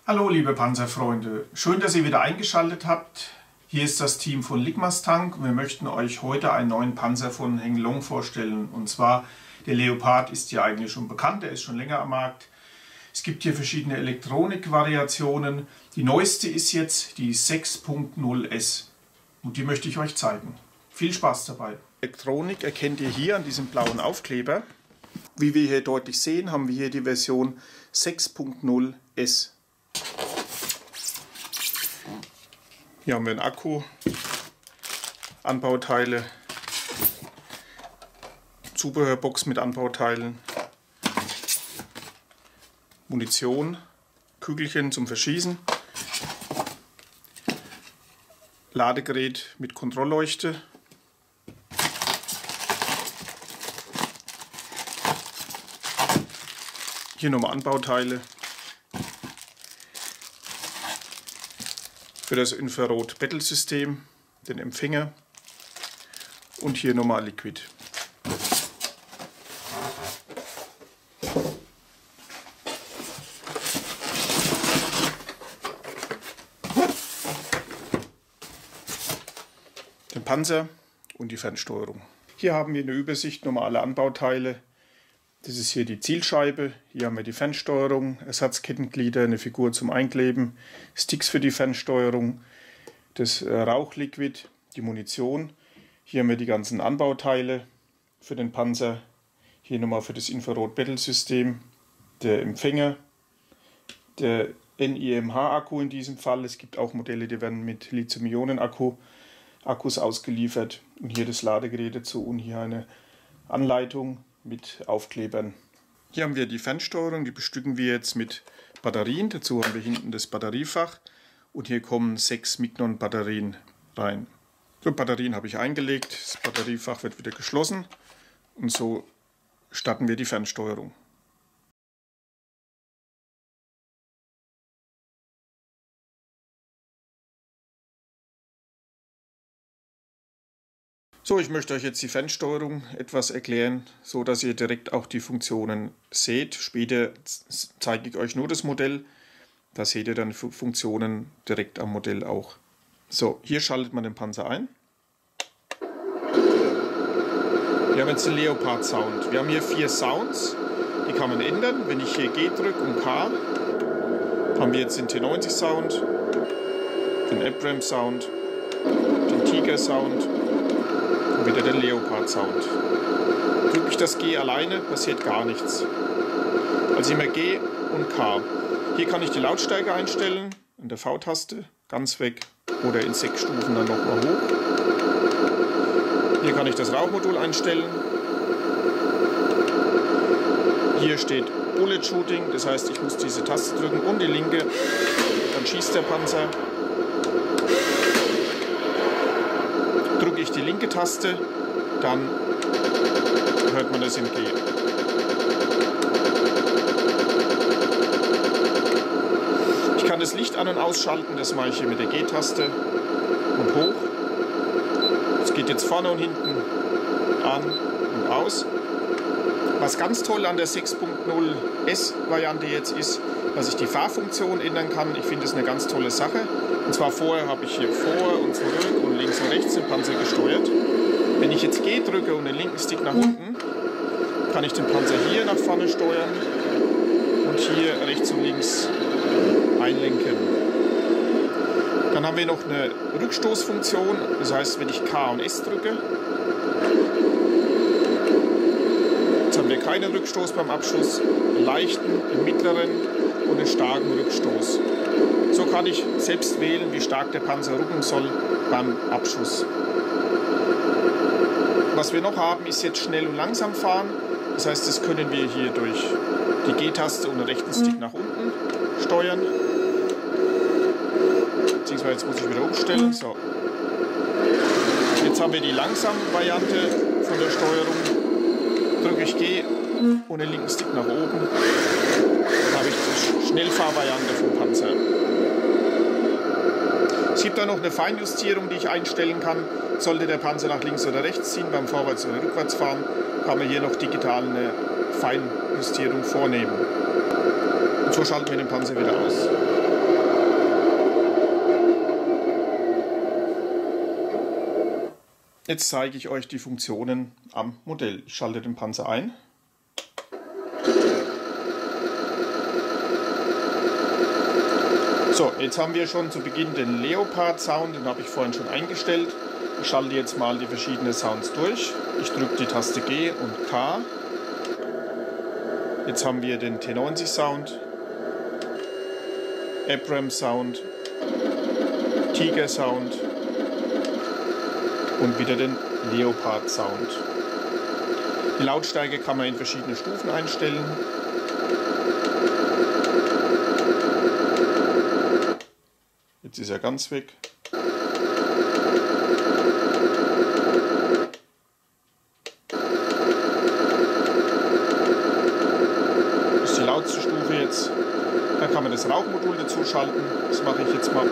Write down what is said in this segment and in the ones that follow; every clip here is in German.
Hallo liebe Panzerfreunde, schön, dass ihr wieder eingeschaltet habt. Hier ist das Team von Ligmas Tank und wir möchten euch heute einen neuen Panzer von Henglong vorstellen. Und zwar, der Leopard ist ja eigentlich schon bekannt, der ist schon länger am Markt. Es gibt hier verschiedene Elektronik-Variationen. Die neueste ist jetzt die 6.0S und die möchte ich euch zeigen. Viel Spaß dabei. Elektronik erkennt ihr hier an diesem blauen Aufkleber. Wie wir hier deutlich sehen, haben wir hier die Version 6.0S. Hier haben wir einen Akku, Anbauteile, Zubehörbox mit Anbauteilen, Munition, Kügelchen zum Verschießen, Ladegerät mit Kontrollleuchte, hier nochmal Anbauteile für das Infrarot-Bettelsystem, den Empfänger und hier nochmal Liquid. Den Panzer und die Fernsteuerung. Hier haben wir eine Übersicht, normale Anbauteile. Das ist hier die Zielscheibe, hier haben wir die Fernsteuerung, Ersatzkettenglieder, eine Figur zum Einkleben, Sticks für die Fernsteuerung, das Rauchliquid, die Munition. Hier haben wir die ganzen Anbauteile für den Panzer, hier nochmal für das Infrarot-Bettelsystem, der Empfänger, der NiMH-Akku in diesem Fall. Es gibt auch Modelle, die werden mit Lithium-Ionen-Akkus ausgeliefert. Und hier das Ladegerät dazu und hier eine Anleitung mit Aufklebern. Hier haben wir die Fernsteuerung, die bestücken wir jetzt mit Batterien. Dazu haben wir hinten das Batteriefach und hier kommen 6 Mignon Batterien rein. So, Batterien habe ich eingelegt, das Batteriefach wird wieder geschlossen und so starten wir die Fernsteuerung. So, ich möchte euch jetzt die Fernsteuerung etwas erklären, so dass ihr direkt auch die Funktionen seht. Später zeige ich euch nur das Modell, da seht ihr dann Funktionen direkt am Modell auch. So, hier schaltet man den Panzer ein. Wir haben jetzt den Leopard Sound. Wir haben hier 4 Sounds, die kann man ändern. Wenn ich hier G drücke und K, haben wir jetzt den T90 Sound, den Abram Sound, den Tiger Sound, wieder den Leopard Sound. Drücke ich das G alleine, passiert gar nichts. Also immer G und K. Hier kann ich die Lautstärke einstellen, an der V-Taste, ganz weg oder in 6 Stufen dann nochmal hoch. Hier kann ich das Rauchmodul einstellen. Hier steht Bullet Shooting, das heißt, ich muss diese Taste drücken und die linke, dann schießt der Panzer. Drücke ich die linke Taste, dann hört man das im G. Ich kann das Licht an- und ausschalten, das mache ich hier mit der G-Taste und hoch. Es geht jetzt vorne und hinten an und aus. Was ganz toll an der 6.0S-Variante jetzt ist, dass ich die Fahrfunktion ändern kann. Ich finde das eine ganz tolle Sache. Und zwar vorher habe ich hier vor und zurück und links und rechts den Panzer gesteuert. Wenn ich jetzt G drücke und den linken Stick nach unten, kann ich den Panzer hier nach vorne steuern und hier rechts und links einlenken. Dann haben wir noch eine Rückstoßfunktion, das heißt, wenn ich K und S drücke, jetzt haben wir keinen Rückstoß beim Abschuss, einen leichten, einen mittleren und einen starken Rückstoß. So kann ich selbst wählen, wie stark der Panzer rücken soll beim Abschuss. Was wir noch haben, ist jetzt schnell und langsam fahren. Das heißt, das können wir hier durch die G-Taste und den rechten Stick nach unten steuern. Beziehungsweise jetzt muss ich wieder umstellen. So. Jetzt haben wir die langsame Variante von der Steuerung. Drücke ich G und den linken Stick nach oben. Dann habe ich die Schnellfahrvariante vom Panzer. Es gibt da noch eine Feinjustierung, die ich einstellen kann. Sollte der Panzer nach links oder rechts ziehen, beim Vorwärts- oder Rückwärtsfahren, kann man hier noch digital eine Feinjustierung vornehmen. Und so schalten wir den Panzer wieder aus. Jetzt zeige ich euch die Funktionen am Modell. Ich schalte den Panzer ein. So, jetzt haben wir schon zu Beginn den Leopard-Sound, den habe ich vorhin schon eingestellt. Ich schalte jetzt mal die verschiedenen Sounds durch. Ich drücke die Taste G und K. Jetzt haben wir den T90-Sound, Abrams-Sound, Tiger-Sound und wieder den Leopard-Sound. Die Lautstärke kann man in verschiedene Stufen einstellen. Jetzt ist er ganz weg. Das ist die lautste Stufe jetzt. Dann kann man das Rauchmodul dazu schalten. Das mache ich jetzt mal.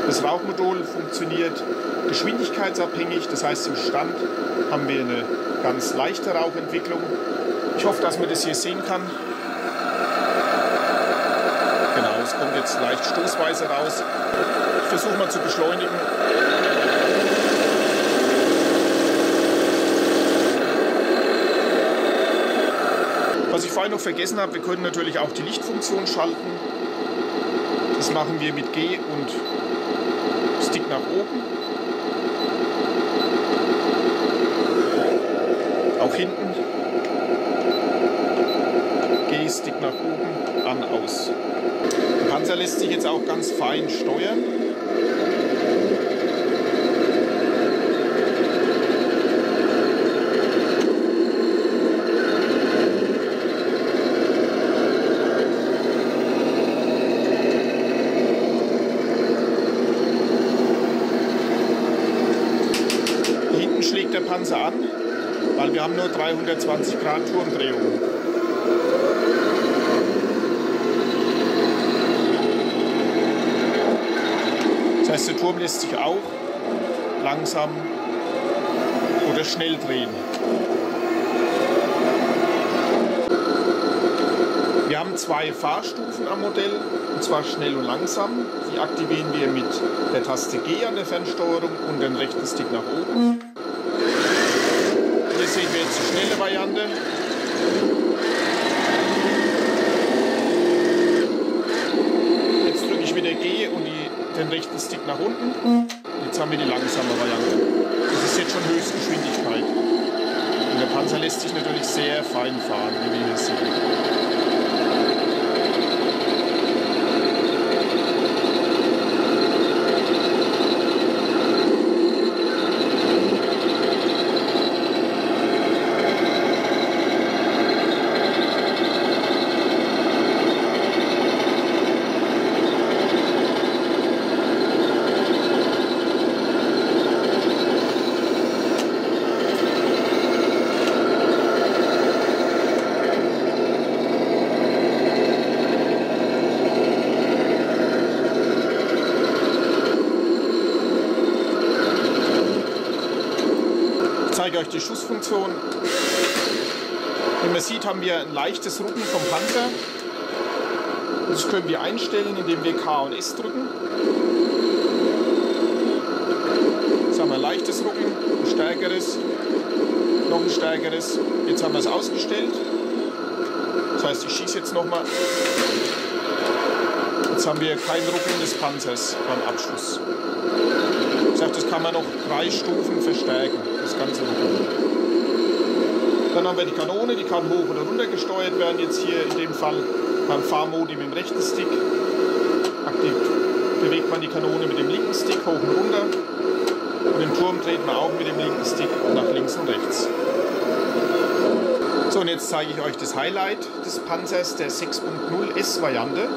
Das Rauchmodul funktioniert geschwindigkeitsabhängig. Das heißt, im Stand haben wir eine ganz leichte Rauchentwicklung. Ich hoffe, dass man das hier sehen kann. Genau, es kommt jetzt leicht stoßweise raus. Ich versuche mal zu beschleunigen. Was ich vorhin noch vergessen habe, wir können natürlich auch die Lichtfunktion schalten. Das machen wir mit G und Stick nach oben. Auch hinten. G, Stick nach oben, an, aus. Der Panzer lässt sich jetzt auch ganz fein steuern. Hinten schlägt der Panzer an, weil wir haben nur 320 Grad Turmdrehung. Das heißt, der Turm lässt sich auch langsam oder schnell drehen. Wir haben zwei Fahrstufen am Modell, und zwar schnell und langsam. Die aktivieren wir mit der Taste G an der Fernsteuerung und dem rechten Stick nach oben. Hier sehen wir jetzt die schnelle Variante. Jetzt drücke ich wieder G und den rechten Stick nach unten. Jetzt haben wir die langsame Variante. Das ist jetzt schon Höchstgeschwindigkeit. Und der Panzer lässt sich natürlich sehr fein fahren, wie wir hier sehen. Ich zeige euch die Schussfunktion. Wie man sieht, haben wir ein leichtes Rucken vom Panzer. Das können wir einstellen, indem wir K und S drücken. Jetzt haben wir ein leichtes Rucken, ein stärkeres, noch ein stärkeres. Jetzt haben wir es ausgestellt. Das heißt, ich schieße jetzt nochmal. Jetzt haben wir kein Rucken des Panzers beim Abschuss. Ich sage, das kann man noch 3 Stufen verstärken, das ganze Rucken. Dann haben wir die Kanone, die kann hoch oder runter gesteuert werden. Jetzt hier in dem Fall beim Fahrmodi mit dem rechten Stick. Aktiv bewegt man die Kanone mit dem linken Stick hoch und runter. Und den Turm dreht man auch mit dem linken Stick nach links und rechts. So, und jetzt zeige ich euch das Highlight des Panzers, der 6.0 S-Variante.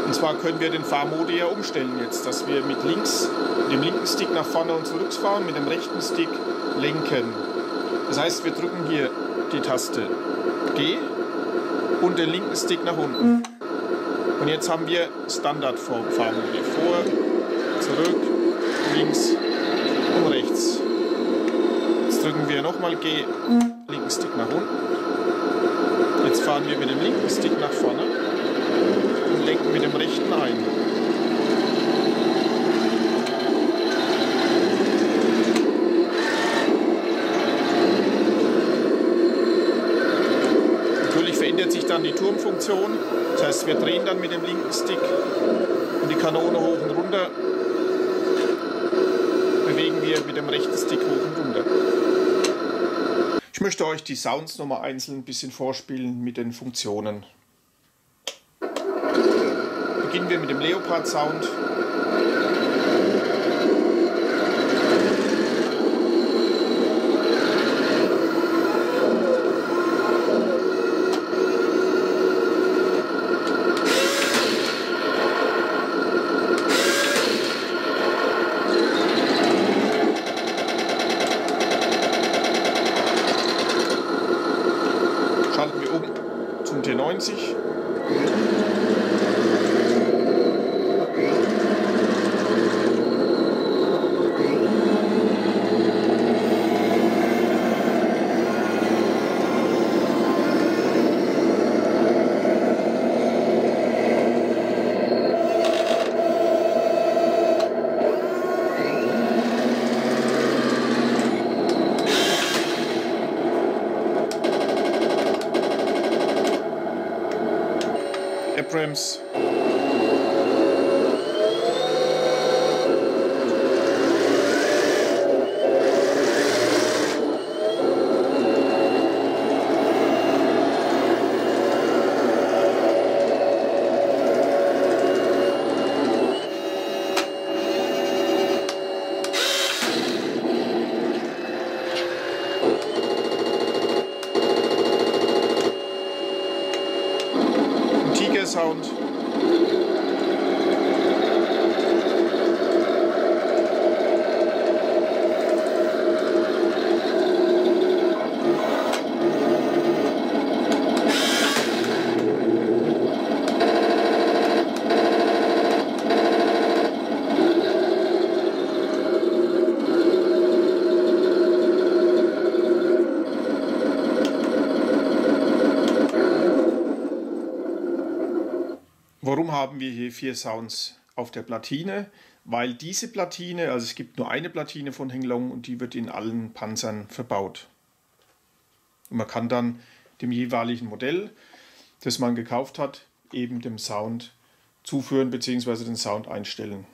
Und zwar können wir den Fahrmodi ja umstellen jetzt, dass wir mit dem linken Stick nach vorne und zurück fahren, mit dem rechten Stick lenken. Das heißt, wir drücken hier die Taste G und den linken Stick nach unten. Und jetzt haben wir Standard-Fahrmodi. Vor, zurück, links und rechts. Jetzt drücken wir nochmal G, linken Stick nach unten. Jetzt fahren wir mit dem linken Stick nach vorne und lenken mit dem rechten ein. ändert sich dann die Turmfunktion. Das heißt, wir drehen dann mit dem linken Stick und die Kanone hoch und runter bewegen wir mit dem rechten Stick hoch und runter. Ich möchte euch die Sounds nochmal einzeln ein bisschen vorspielen mit den Funktionen. Beginnen wir mit dem Leopard Sound. Schalten wir um zum T90. Abrams. Sound. Warum haben wir hier 4 Sounds auf der Platine? Weil diese Platine, also es gibt nur eine Platine von Henglong und die wird in allen Panzern verbaut. Und man kann dann dem jeweiligen Modell, das man gekauft hat, eben dem Sound zuführen bzw. den Sound einstellen.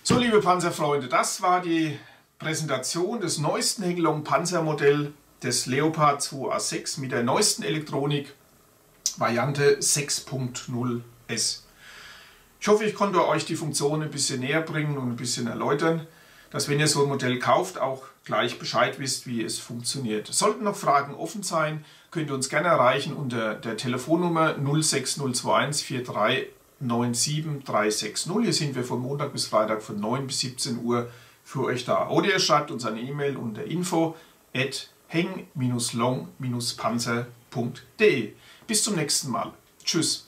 So, liebe Panzerfreunde, das war die Präsentation des neuesten Henglong Panzermodell des Leopard 2A6 mit der neuesten Elektronik Variante 6.0S. Ich hoffe, ich konnte euch die Funktion ein bisschen näher bringen und ein bisschen erläutern. dass wenn ihr so ein Modell kauft, auch gleich Bescheid wisst, wie es funktioniert. Sollten noch Fragen offen sein, könnt ihr uns gerne erreichen unter der Telefonnummer 06021 4397 360. Hier sind wir von Montag bis Freitag von 9 bis 17 Uhr für euch da. Oder ihr schreibt uns eine E-Mail unter info@heng-long-panzer.de. Bis zum nächsten Mal. Tschüss.